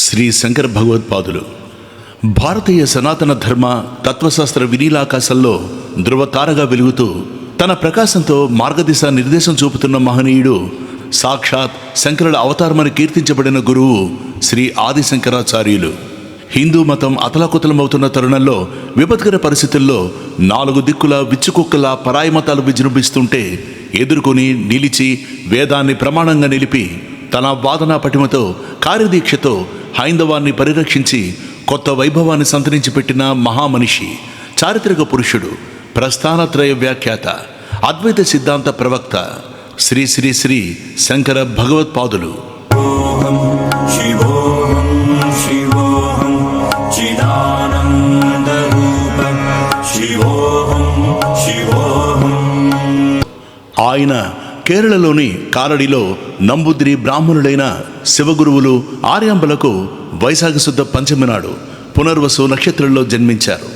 శ్రీ శంకర భగవత్పాదులు భారతీయ సనాతన ధర్మ తత్వశాస్త్ర వినీలాకాశంలో ధృవతారగా వెలుగుతూ తన ప్రకాశంతో మార్గదిశ నిర్దేశం చూపుతున్న మహనీయుడు సాక్షాత్ శంకరుల అవతారమని కీర్తించబడిన గురువు శ్రీ ఆది శంకరాచార్యులు. హిందూ మతం అతలాకుతలమవుతున్న తరుణంలో విపత్కర పరిస్థితుల్లో నాలుగు దిక్కుల విచ్చుకుక్కలా పరాయి మతాలు విజృంభిస్తుంటే ఎదుర్కొని నిలిచి వేదాన్ని ప్రమాణంగా నిలిపి తన వాదనా పటిమతో కార్యదీక్షతో హైందవాన్ని పరిరక్షించి కొత్త వైభవాన్ని సంతరించి పెట్టిన మహామనిషి, చారిత్రక పురుషుడు, ప్రస్థానత్రయ వ్యాఖ్యాత, అద్వైత సిద్ధాంత ప్రవక్త శ్రీ శ్రీ శ్రీ శంకర భగవత్పాదులు. ఆయన కేరళలోని కారడిలో నంబుద్రి బ్రాహ్మణులైన శివగురువులు ఆర్యాంబలకు వైశాఖ శుద్ధ పంచమి నాడు పునర్వసు నక్షత్రంలో జన్మించారు.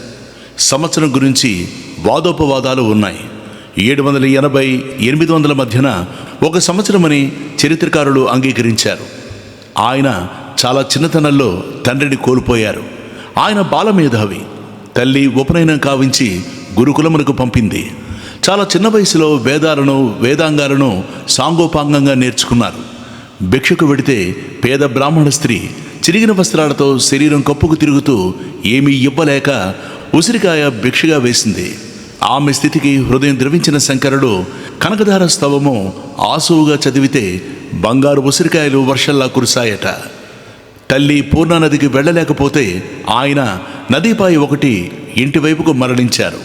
సంవత్సరం గురించి వాదోపవాదాలు ఉన్నాయి. 780, 800 మధ్యన ఒక సంవత్సరమని చరిత్రకారులు అంగీకరించారు. ఆయన చాలా చిన్నతనంలో తండ్రిని కోల్పోయారు. ఆయన బాలమేధావి. తల్లి ఉపనయనం కావించి గురుకులమునకు పంపింది. చాలా చిన్న వయసులో వేదాలను వేదాంగాలను సాంగోపాంగంగా నేర్చుకున్నారు. భిక్షకు వెడితే పేద బ్రాహ్మణ స్త్రీ చిరిగిన వస్త్రాలతో శరీరం కప్పుకు తిరుగుతూ ఏమీ ఇవ్వలేక ఉసిరికాయ భిక్షగా వేసింది. ఆమె స్థితికి హృదయం ద్రవించిన శంకరుడు కనకధార స్తవము ఆసువుగా చదివితే బంగారు ఉసిరికాయలు వర్షంలా కురిశాయట. తల్లి పూర్ణానదికి వెళ్ళలేకపోతే ఆయన నదీపాయి ఒకటి ఇంటి వైపుకు మరలించారు.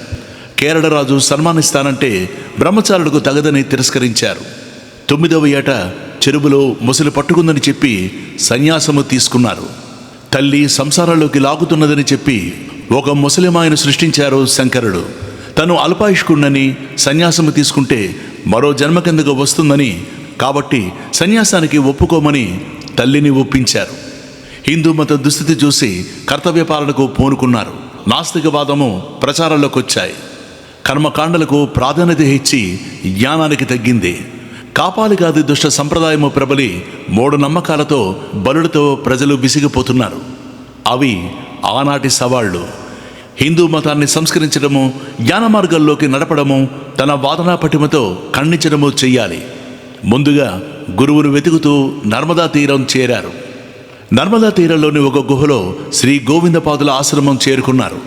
కేరళరాజు సన్మానిస్తానంటే బ్రహ్మచారులకు తగదని తిరస్కరించారు. 9వ ఏట చెరువులో ముసలి పట్టుకుందని చెప్పి సన్యాసము తీసుకున్నారు. తల్లి సంసారంలోకి లాగుతున్నదని చెప్పి ఒక ముసలిమాయను సృష్టించారు శంకరుడు. తను అల్పాయుష్కుణ్ణని సన్యాసము తీసుకుంటే మరో జన్మ కిందకు వస్తుందని, కాబట్టి సన్యాసానికి ఒప్పుకోమని తల్లిని ఒప్పించారు. హిందూ మత దుస్థితి చూసి కర్తవ్య పాలనకు పూనుకున్నారు. నాస్తికవాదము ప్రచారంలోకి వచ్చాయి. కర్మకాండలకు ప్రాధాన్యత ఇచ్చి జ్ఞానానికి తగ్గింది. కాపాలికాది దుష్ట సంప్రదాయము ప్రబలి మూఢనమ్మకాలతో బలులతో ప్రజలు విసిగిపోతున్నారు. అవి ఆనాటి సవాళ్లు. హిందూ మతాన్ని సంస్కరించడము, జ్ఞాన మార్గాల్లోకి నడపడము, తన వాదనా పటిమతో ఖండించడము చెయ్యాలి. ముందుగా గురువును వెతుకుతూ నర్మదా తీరం చేరారు. నర్మదా తీరంలోని ఒక గుహలో శ్రీ గోవిందపాదుల ఆశ్రమం చేరుకున్నారు.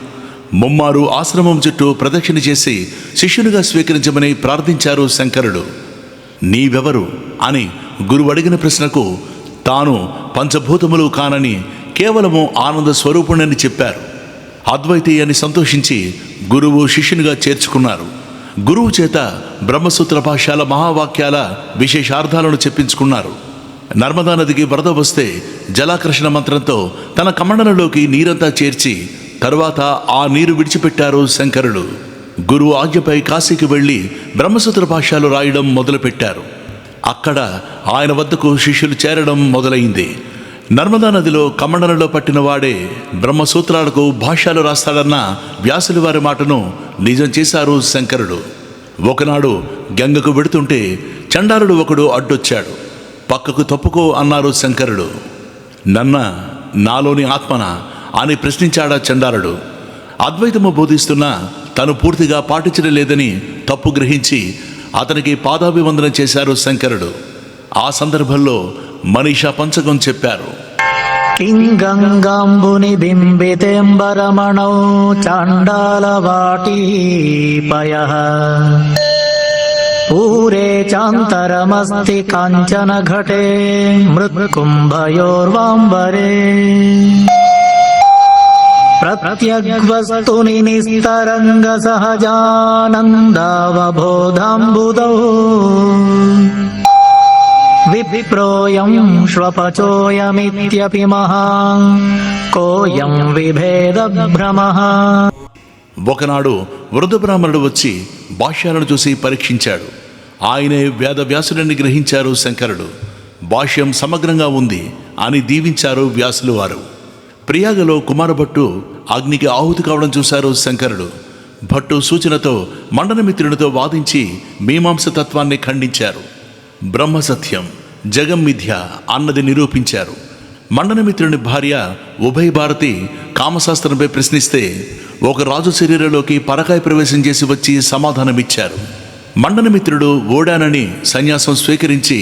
ముమ్మారు ఆశ్రమం చుట్టూ ప్రదక్షిణ చేసి శిష్యునిగా స్వీకరించమని ప్రార్థించారు శంకరుడు. నీవెవరు అని గురువు అడిగిన ప్రశ్నకు తాను పంచభూతములు కానని కేవలము ఆనంద స్వరూపుణ్ణని చెప్పారు. అద్వైతి అని సంతోషించి గురువు శిష్యునిగా చేర్చుకున్నారు. గురువు చేత బ్రహ్మసూత్ర భాష్యాల మహావాక్యాల విశేషార్థాలను చెప్పించుకున్నారు. నర్మదా నదికి వరద వస్తే జలాకర్షణ మంత్రంతో తన కమండలంలోకి నీరంతా చేర్చి తరువాత ఆ నీరు విడిచిపెట్టారు శంకరుడు. గురువు ఆజ్ఞపై కాశీకి వెళ్ళి బ్రహ్మసూత్ర భాష్యాలు రాయడం మొదలుపెట్టారు. అక్కడ ఆయన వద్దకు శిష్యులు చేరడం మొదలైంది. నర్మదా నదిలో కమండలంలో పట్టిన వాడే బ్రహ్మసూత్రాలకు భాష్యాలు రాస్తాడన్న వ్యాసుల వారి మాటను నిజం చేశారు శంకరుడు. ఒకనాడు గంగకు వెడుతుంటే చండాలుడు ఒకడు అడ్డొచ్చాడు. పక్కకు తప్పుకో అన్నారు శంకరుడు. నాలోని ఆత్మన అని ప్రశ్నించాడా చండాలుడు. అద్వైతము బోధిస్తున్నా తను పూర్తిగా పాటించడం లేదని తప్పు గ్రహించి అతనికి పాదాభివందనం చేశారు శంకరుడు. ఆ సందర్భంలో మనీషా పంచకం చెప్పారు. కింగంగాంబుని బింబితేంబరమణౌ చాండాలవాటీపయః పూరే చాంతరమస్తి కాంచన ఘటే మృత్కుంభయోర్వాంబరే ప్రత్యగ్వస్తుని నిస్తరంగ సహజానందావబోధాంబుదౌ విప్రోయం శ్వపచోయమిత్యపి మహాన్ కోయం విభేద భ్రమః. ఒకనాడు వృద్ధ బ్రాహ్మణుడు వచ్చి భాష్యాలను చూసి పరీక్షించాడు. ఆయనే వేదవ్యాసుడిని గ్రహించారు శంకరుడు. భాష్యం సమగ్రంగా ఉంది అని దీవించారు వ్యాసులు వారు. ప్రియాగలో కుమారభట్టు అగ్నికి ఆహుతి కావడం చూశారు శంకరుడు. భట్టు సూచనతో మండనమిత్రునితో వాదించి మీమాంస తత్వాన్ని ఖండించారు. బ్రహ్మసత్యం, జగం మిథ్య అన్నది నిరూపించారు. మండనమిత్రుని భార్య ఉభయ భారతి కామశాస్త్రంపై ప్రశ్నిస్తే ఒక రాజు శరీరంలోకి పరకాయ ప్రవేశం చేసి వచ్చి సమాధానమిచ్చారు. మండనమిత్రుడు ఓడానని సన్యాసం స్వీకరించి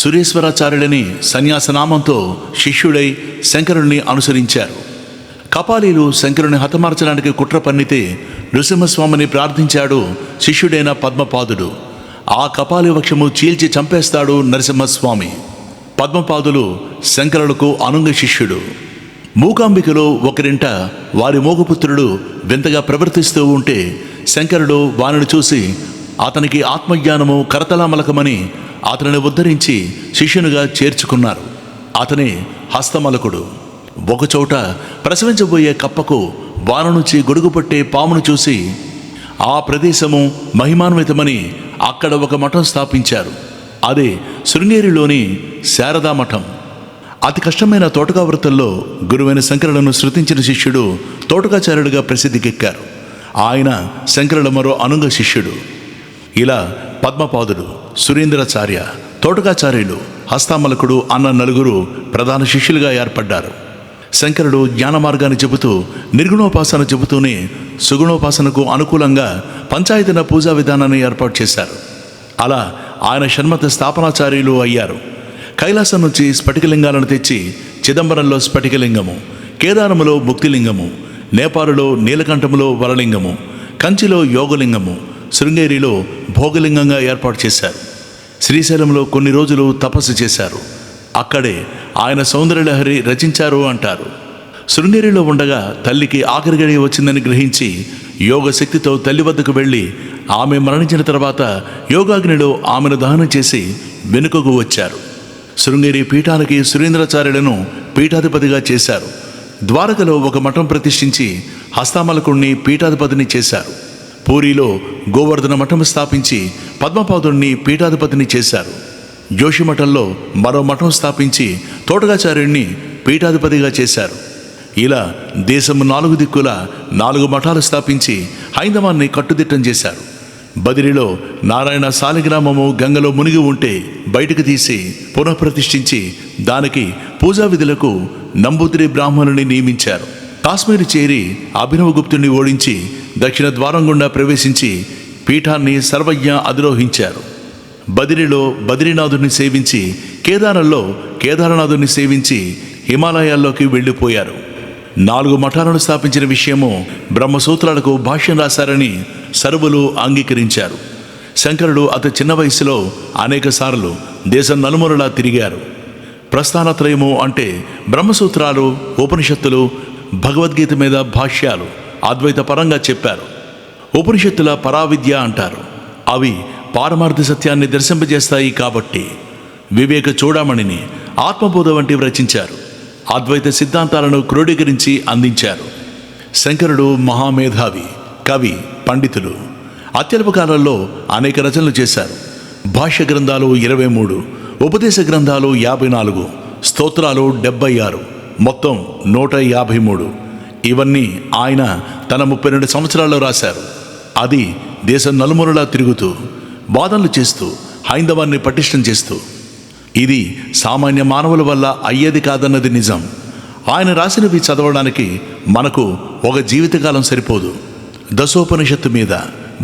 సురేశ్వరాచార్యులని సన్యాసనామంతో శిష్యుడై శంకరుణ్ణి అనుసరించారు. కపాలీలు శంకరుని హతమార్చడానికి కుట్ర పన్నితే నృసింహస్వామిని ప్రార్థించాడు శిష్యుడైన పద్మపాదుడు. ఆ కపాలి వక్షము చీల్చి చంపేస్తాడు నరసింహస్వామి. పద్మపాదులు శంకరులకు అనుంగ శిష్యుడు. మూకాంబికలో ఒకరింట వారి మోగపుత్రుడు వింతగా ప్రవర్తిస్తూ ఉంటే శంకరుడు వారిని చూసి అతనికి ఆత్మజ్ఞానము కరతలామలకమని అతనిని ఉద్ధరించి శిష్యునిగా చేర్చుకున్నారు. అతనే హస్తమలకుడు. ఒకచోట ప్రసవించబోయే కప్పకు వాన నుంచి గొడుగు పట్టే పామును చూసి ఆ ప్రదేశము మహిమాన్వితమని అక్కడ ఒక మఠం స్థాపించారు. అదే శృంగేరిలోని శారదా మఠం. అతి కష్టమైన తోటకా వృత్తుల్లో గురువైన శంకరులను శృతించిన శిష్యుడు తోటకాచార్యుడిగా ప్రసిద్ధికెక్కారు. ఆయన శంకరుల మరో అనుంగ శిష్యుడు. ఇలా పద్మపాదుడు, సురేంద్రాచార్య, తోటకాచార్యులు, హస్తామలకుడు అన్న నలుగురు ప్రధాన శిష్యులుగా ఏర్పడ్డారు. శంకరుడు జ్ఞాన మార్గాన్ని చెబుతూ నిర్గుణోపాసన చెబుతూనే సుగుణోపాసనకు అనుకూలంగా పంచాయతన పూజా విధానాన్ని ఏర్పాటు చేశారు. అలా ఆయన షణ్మత స్థాపనాచార్యులు అయ్యారు. కైలాసం నుంచి స్ఫటికలింగాలను తెచ్చి చిదంబరంలో స్ఫటికలింగము, కేదారములో ముక్తిలింగము, నేపాలులో నీలకంఠములో వరలింగము, కంచిలో యోగలింగము, శృంగేరిలో భోగలింగంగా ఏర్పాటు చేశారు. శ్రీశైలంలో కొన్ని రోజులు తపస్సు చేశారు. అక్కడే ఆయన సౌందర్యలహరి రచించారు అంటారు. శృంగేరిలో ఉండగా తల్లికి ఆఖరి గడియ వచ్చిందని గ్రహించి యోగ శక్తితో తల్లి వద్దకు వెళ్ళి ఆమె మరణించిన తర్వాత యోగాగ్నిలో ఆమెను దహనం చేసి వెనుకకు వచ్చారు. శృంగేరి పీఠానికి సురేంద్రాచార్యులను పీఠాధిపతిగా చేశారు. ద్వారకలో ఒక మఠం ప్రతిష్ఠించి హస్తామలకుణ్ణి పీఠాధిపతిని చేశారు. పూరిలో గోవర్ధన మఠం స్థాపించి పద్మపాదుణ్ణి పీఠాధిపతిని చేశారు. జోషిమఠంలో మరో మఠం స్థాపించి తోటకాచార్యుణ్ణి పీఠాధిపతిగా చేశారు. ఇలా దేశం 4 దిక్కుల 4 మఠాలు స్థాపించి హైందవాన్ని కట్టుదిట్టం చేశారు. బదిరిలో నారాయణ సాలిగ్రామము గంగలో మునిగి ఉంటే బయటకు తీసి పునఃప్రతిష్ఠించి దానికి పూజా విధులకు నంబూతిరి బ్రాహ్మణుని నియమించారు. కాశ్మీర్ చేరి అభినవగుప్తుని ఓడించి దక్షిణ ద్వారం గుండా ప్రవేశించి పీఠాన్ని సర్వజ్ఞ అధిరోహించారు. బదిరిలో బద్రీనాథుని సేవించి కేదారంలో కేదారనాథుని సేవించి హిమాలయాల్లోకి వెళ్ళిపోయారు. 4 మఠాలను స్థాపించిన విషయము బ్రహ్మసూత్రాలకు భాష్యం రాశారని సర్వులు అంగీకరించారు. శంకరుడు అతి చిన్న వయసులో అనేక సార్లు దేశం నలుమూలలా తిరిగారు. ప్రస్థానత్రయము అంటే బ్రహ్మసూత్రాలు, ఉపనిషత్తులు, భగవద్గీత మీద భాష్యాలు అద్వైత పరంగా చెప్పారు. ఉపనిషత్తుల పరావిద్య అంటారు. అవి పారమార్థ సత్యాన్ని దర్శింపజేస్తాయి కాబట్టి వివేక చూడామణిని, ఆత్మబోధ వంటివి రచించారు. అద్వైత సిద్ధాంతాలను క్రోడీకరించి అందించారు. శంకరుడు మహామేధావి, కవి, పండితులు. అత్యల్ప కాలంలో అనేక రచనలు చేశారు. భాష్య గ్రంథాలు 23, ఉపదేశ గ్రంథాలు 54, స్తోత్రాలు 76, మొత్తం 153. ఇవన్నీ ఆయన తన 32 సంవత్సరాల్లో రాశారు. అది దేశం నలుమూలలా తిరుగుతూ వాదనలు చేస్తూ హైందవాన్ని పటిష్టం చేస్తూ. ఇది సామాన్య మానవుల వల్ల అయ్యేది కాదన్నది నిజం. ఆయన రాసినవి చదవడానికి మనకు ఒక జీవితకాలం సరిపోదు. దశోపనిషత్తు మీద,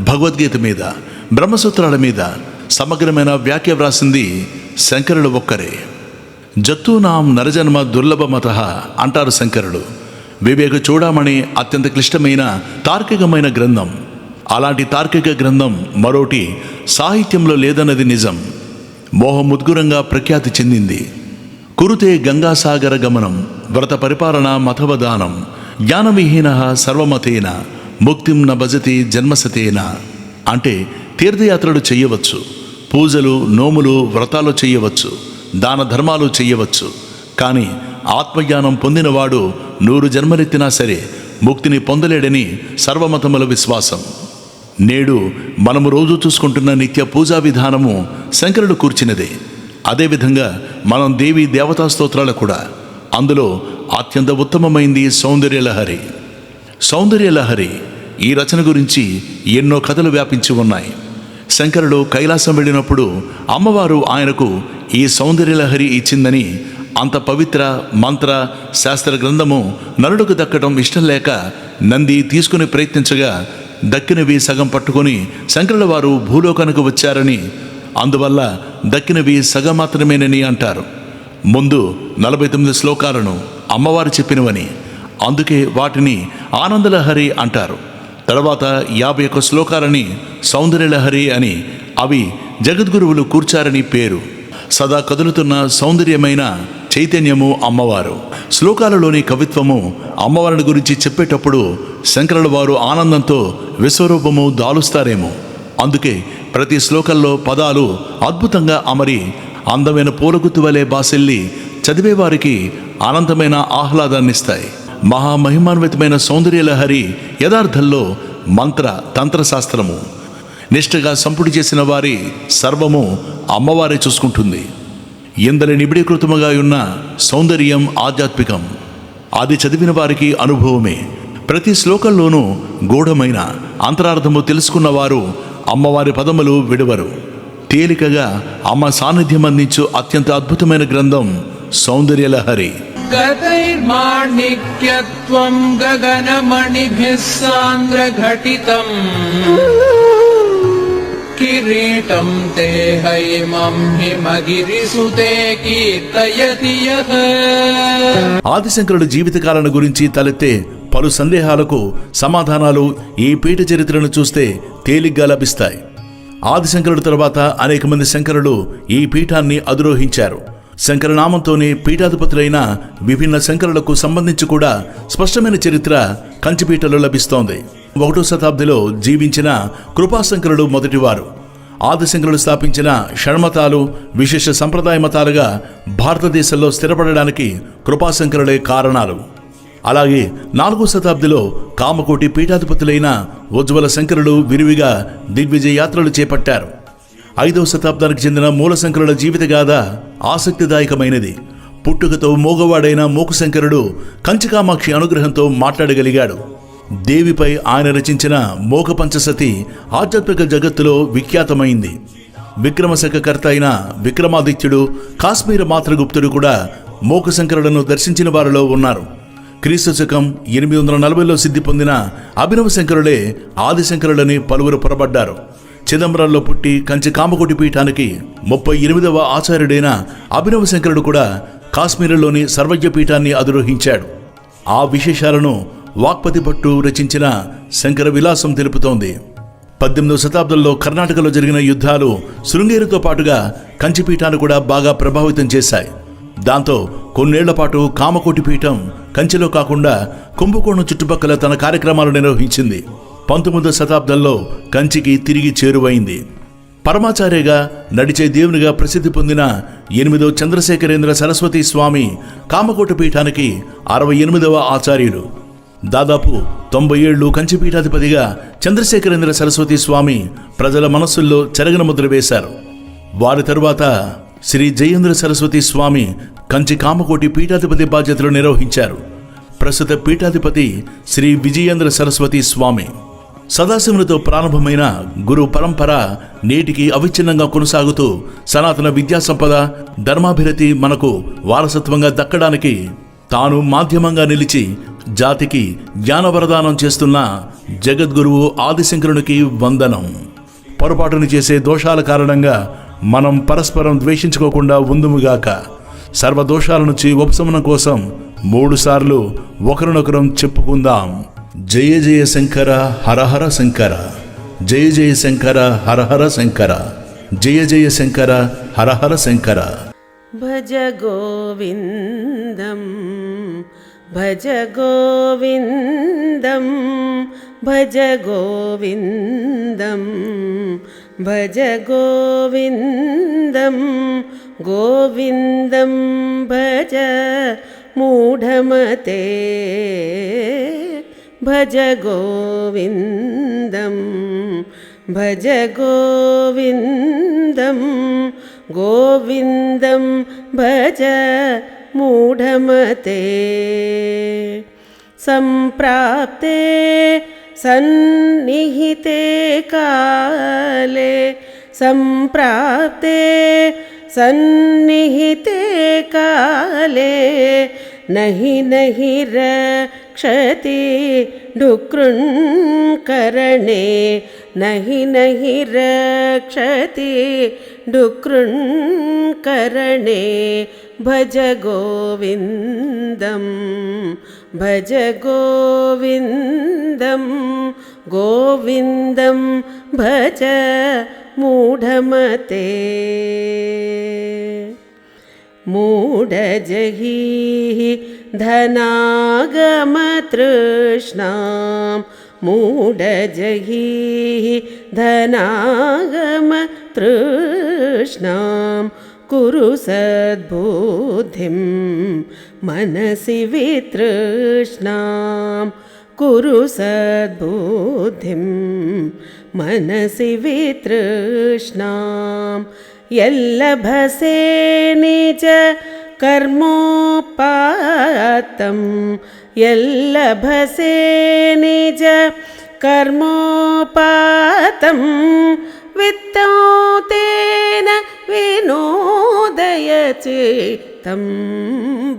భగవద్గీత మీద, బ్రహ్మసూత్రాల మీద సమగ్రమైన వ్యాఖ్య వ్రాసింది శంకరుడు ఒక్కరే. జత్తూనాం నరజన్మ దుర్లభమతః అంటారు శంకరుడు. వివేక చూడామణి అత్యంత క్లిష్టమైన తార్కికమైన గ్రంథం. అలాంటి తార్కిక గ్రంథం మరోటి సాహిత్యంలో లేదన్నది నిజం. మోహముద్గురంగా ప్రఖ్యాతి చెందింది. కురుతే గంగాసాగర గమనం, వ్రత పరిపాలన మతవదానం, జ్ఞానవిహీన సర్వమతేన ముక్తిం న భజతి జన్మసతేన. అంటే తీర్థయాత్రలు చెయ్యవచ్చు, పూజలు, నోములు, వ్రతాలు చెయ్యవచ్చు, దాన ధర్మాలు చెయ్యవచ్చు. కానీ ఆత్మజ్ఞానం పొందినవాడు 100 జన్మలెత్తినా సరే ముక్తిని పొందలేడని సర్వమతముల విశ్వాసం. నేడు మనము రోజు చూసుకుంటున్న నిత్య పూజా విధానము శంకరుడు కూర్చినదే. అదేవిధంగా మనం దేవి దేవతా స్తోత్రాలు కూడా. అందులో అత్యంత ఉత్తమమైంది సౌందర్యలహరి. సౌందర్యలహరి ఈ రచన గురించి ఎన్నో కథలు వ్యాపించి ఉన్నాయి. శంకరుడు కైలాసం వెళ్ళినప్పుడు అమ్మవారు ఆయనకు ఈ సౌందర్యలహరి ఇచ్చిందని అంత పవిత్ర మంత్ర శాస్త్ర గ్రంథము నరుడుకు దక్కడం ఇష్టం లేక నంది తీసుకుని ప్రయత్నించగా దక్కినవి సగం పట్టుకొని శంకరుల వారు భూలోకానికి వచ్చారని, అందువల్ల దక్కినవి సగం మాత్రమేనని అంటారు. ముందు 49 శ్లోకాలను అమ్మవారు చెప్పినవని, అందుకే వాటిని ఆనందలహరి అంటారు. తర్వాత 51 శ్లోకాలని సౌందర్యలహరి అని, అవి జగద్గురువులు కూర్చారని పేరు. సదా కదులుతున్న సౌందర్యమైన చైతన్యము అమ్మవారు. శ్లోకాలలోని కవిత్వము అమ్మవారిని గురించి చెప్పేటప్పుడు శంకరుల వారు ఆనందంతో విశ్వరూపము దాలుస్తారేమో. అందుకే ప్రతి శ్లోకంలో పదాలు అద్భుతంగా అమరి అందమైన పూలగుత్తు వలె బాసిల్లి చదివేవారికి అనంతమైన ఆహ్లాదాన్నిస్తాయి. మహామహిమాన్వితమైన సౌందర్యలహరి యథార్థంలో మంత్ర తంత్రశాస్త్రము. నిష్ఠగా సంపుటి చేసిన వారి సర్వము అమ్మవారే చూసుకుంటుంది. ఎందరి నిబిడీకృతముగా ఉన్న సౌందర్యం ఆధ్యాత్మికం. అది చదివిన వారికి అనుభవమే. ప్రతి శ్లోకంలోనూ గూఢమైన అంతరార్థము తెలుసుకున్న వారు అమ్మవారి పదములు విడవరు. తేలికగా అమ్మ సాన్నిధ్యం అందించు అత్యంత అద్భుతమైన గ్రంథం సౌందర్యలహరి. గతైర్మాణిక్యత్వం గగనమణిభిః సాంద్రఘటితం కిరీటం తే హైమం హిమగిరిసుతే కీర్తయతి యః. ఆదిశంకరుడి జీవితకాలను గురించి తలెత్తే పలు సందేహాలకు సమాధానాలు ఈ పీఠ చరిత్రను చూస్తే తేలిగ్గా లభిస్తాయి. ఆదిశంకరుడు తర్వాత అనేక మంది శంకరులు ఈ పీఠాన్ని అధిరోహించారు. శంకరనామంతోనే పీఠాధిపతులైన విభిన్న శంకరులకు సంబంధించి కూడా స్పష్టమైన చరిత్ర కంచిపీఠలో లభిస్తోంది. 1వ శతాబ్దిలో జీవించిన కృపాశంకరుడు మొదటివారు. ఆదిశంకరుడు స్థాపించిన షణ్మతాలు విశేష సంప్రదాయ మతాలుగా భారతదేశంలో స్థిరపడడానికి కృపాశంకరులే కారణాలు. అలాగే 4వ శతాబ్దిలో కామకోటి పీఠాధిపతులైన ఉజ్వల శంకరులు విరివిగా దిగ్విజయ యాత్రలు చేపట్టారు. 5వ శతాబ్దానికి చెందిన మూలశంకరుల జీవితగాథ ఆసక్తిదాయకమైనది. పుట్టుకతో మోగవాడైన మోకుశంకరుడు కంచికామాక్షి అనుగ్రహంతో మాట్లాడగలిగాడు. దేవిపై ఆయన రచించిన మోక పంచసతి ఆధ్యాత్మిక జగత్తులో విఖ్యాతమైంది. విక్రమశక కర్త అయిన విక్రమాదిత్యుడు, కాశ్మీర మాత్రగుప్తుడు కూడా మోకశంకరులను దర్శించిన వారిలో ఉన్నారు. క్రీస్తు శకం 840లో సిద్ధి పొందిన అభినవ శంకరులే ఆదిశంకరులని పలువురు పొరబడ్డారు. చిదంబరంలో పుట్టి కంచి కామకోటి పీఠానికి 38వ ఆచార్యుడైన అభినవ శంకరుడు కూడా కాశ్మీరులోని సర్వజ్ఞ పీఠాన్ని అధిరోహించాడు. ఆ విశేషాలను వాక్పతి భట్టు రచించిన శంకర విలాసం తెలుపుతోంది. 18వ శతాబ్దంలో కర్ణాటకలో జరిగిన యుద్ధాలు శృంగేరితో పాటుగా కంచిపీఠాన్ని కూడా బాగా ప్రభావితం చేశాయి. దాంతో కొన్నేళ్ల పాటు కామకోటి పీఠం కంచిలో కాకుండా కుంభకోణం చుట్టుపక్కల తన కార్యక్రమాలు నిర్వహించింది. 19వ శతాబ్దంలో కంచికి తిరిగి చేరువైంది. పరమాచార్యగా నడిచే దేవునిగా ప్రసిద్ధి పొందిన 8వ చంద్రశేఖరేంద్ర సరస్వతి స్వామి కామకోటి పీఠానికి 68వ ఆచార్యులు. దాదాపు 90 ఏళ్లు కంచిపీఠాధిపతిగా చంద్రశేఖరేంద్ర సరస్వతి స్వామి ప్రజల మనస్సుల్లో చెరగన ముద్ర వేశారు. వారి తరువాత శ్రీ జయేంద్ర సరస్వతి స్వామి కంచి కామకోటి పీఠాధిపతి బాధ్యతలు నిర్వహించారు. ప్రస్తుత పీఠాధిపతి శ్రీ విజయేంద్ర సరస్వతి స్వామి. సదాశివునితో ప్రారంభమైన గురు పరంపర నేటికి అవిచ్ఛిన్నంగా కొనసాగుతూ సనాతన విద్యా సంపద ధర్మాభివృద్ధి మనకు వారసత్వంగా దక్కడానికి తాను మాధ్యమంగా నిలిచి జాతికి జ్ఞానవరదానం చేస్తున్న జగద్గురువు ఆదిశంకరునికి వందనం. పొరపాటును చేసే దోషాల కారణంగా మనం పరస్పరం ద్వేషించుకోకుండా ఉందుముగాక. సర్వదోషాల నుంచి ఉపశమనం కోసం 3 సార్లు ఒకరినొకరం చెప్పుకుందాం. జయ జయ శంకర హర హర శంకర, జయ జయ శంకర హర హర శంకర, జయ జయ శంకర హర హర శంకర. భజ గోవిందం భజ గోవిందం భజ గోవిందం భజ గోవిందం గోవిందం భజ మూఢమతే భజ గోవిందం భజ గోవిందం గోవిందం భజ మూఢమతే సంప్రాప్తే సన్నిహితే కాలే సంప్రాప్తే सन्निहिते काले नहि नहि रक्षति डुकृन्करणे नहि नहि रक्षति डुकृन्करणे भज गोविन्दं भज गोविन्दं गोविन्दं भज मूढमते मूढजहि धनागमतृष्णां मूढजहि धनागमतृष्णां कुरु सद्बुद्धिं मनसि वितृष्णां कुरु सद्बुद्धिं मनसि वितृष्णां यल्लभसे निज कर्मोपातं यल्लभसे निज कर्मोपातं वित्तं तेन विनोदयचित्तं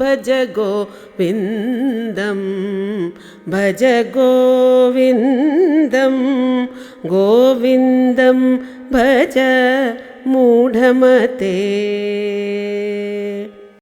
भज गोविन्दं भज गोविन्दं गोविन्दं भज मूढमते।